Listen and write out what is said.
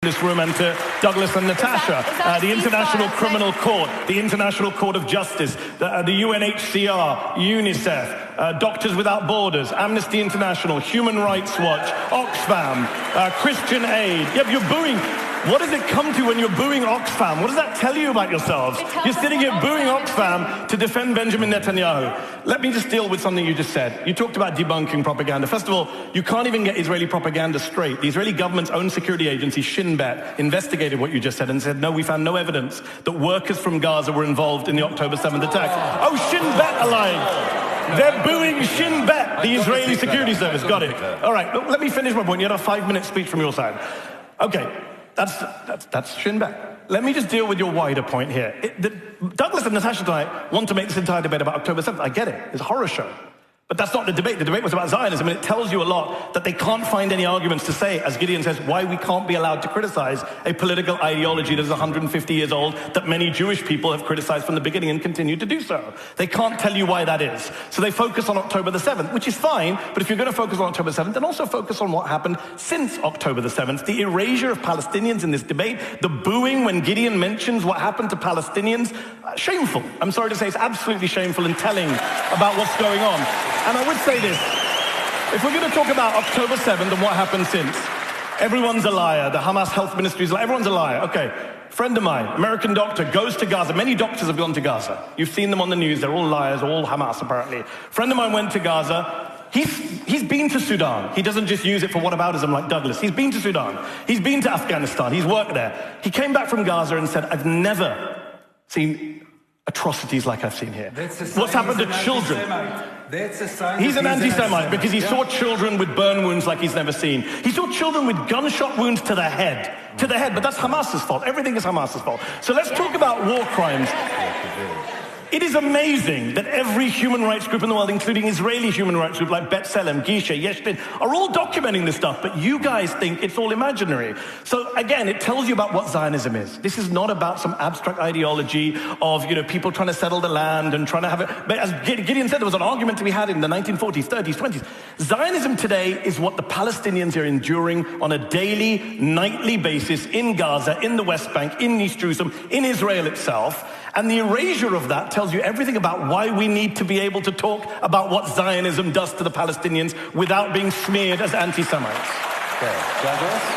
this room, and to Douglas and Natasha, the International Criminal Court, the International Court of Justice, the UNHCR, UNICEF, Doctors Without Borders, Amnesty International, Human Rights Watch, Oxfam, Christian Aid. Yep, you're booing. What does it come to when you're booing Oxfam? What does that tell you about yourselves? You're sitting here booing Oxfam to defend Benjamin Netanyahu. Let me just deal with something you just said. You talked about debunking propaganda. First of all, you can't even get Israeli propaganda straight. The Israeli government's own security agency, Shin Bet, investigated what you just said and said, no, we found no evidence that workers from Gaza were involved in the October 7th attack. Oh, Shin Bet are lying. They're booing Shin Bet, the Israeli security service. Got it. All right, let me finish my point. You had a 5-minute speech from your side. Okay. That's Shin Bet. Let me just deal with your wider point here. Douglas and Natasha tonight want to make this entire debate about October 7th. I get it. It's a horror show. But that's not the debate. The debate was about Zionism, and it tells you a lot that they can't find any arguments to say, as Gideon says, why we can't be allowed to criticize a political ideology that is 150 years old, that many Jewish people have criticized from the beginning and continue to do so. They can't tell you why that is. So they focus on October the 7th, which is fine, but if you're going to focus on October 7th, then also focus on what happened since October the 7th, the erasure of Palestinians in this debate, the booing when Gideon mentions what happened to Palestinians. Shameful. I'm sorry to say, it's absolutely shameful and telling about what's going on. And I would say this, if we're going to talk about October 7th and what happened since, everyone's a liar, the Hamas health ministry is a liar, everyone's a liar. Okay, friend of mine, American doctor, goes to Gaza. Many doctors have gone to Gaza. You've seen them on the news, they're all liars, all Hamas apparently. Friend of mine went to Gaza. He's been to Sudan. He doesn't just use it for whataboutism like Douglas. He's been to Sudan. He's been to Afghanistan. He's worked there. He came back from Gaza and said, I've never seen atrocities like I've seen here. What's happened to children? He's an anti-Semite because he saw children with burn wounds like he's never seen. He saw children with gunshot wounds to the head. To the head, but that's Hamas's fault. Everything is Hamas's fault. So let's talk about war crimes. It is amazing that every human rights group in the world, including Israeli human rights groups like B'Tselem, Gisha, Yeshtin, are all documenting this stuff, but you guys think it's all imaginary. So again, it tells you about what Zionism is. This is not about some abstract ideology of, people trying to settle the land and trying to have it. But as Gideon said, there was an argument to be had in the 1940s, 30s, 20s. Zionism today is what the Palestinians are enduring on a daily, nightly basis in Gaza, in the West Bank, in East Jerusalem, in Israel itself. And the erasure of that tells you everything about why we need to be able to talk about what Zionism does to the Palestinians without being smeared as anti-Semites. Okay, Douglas?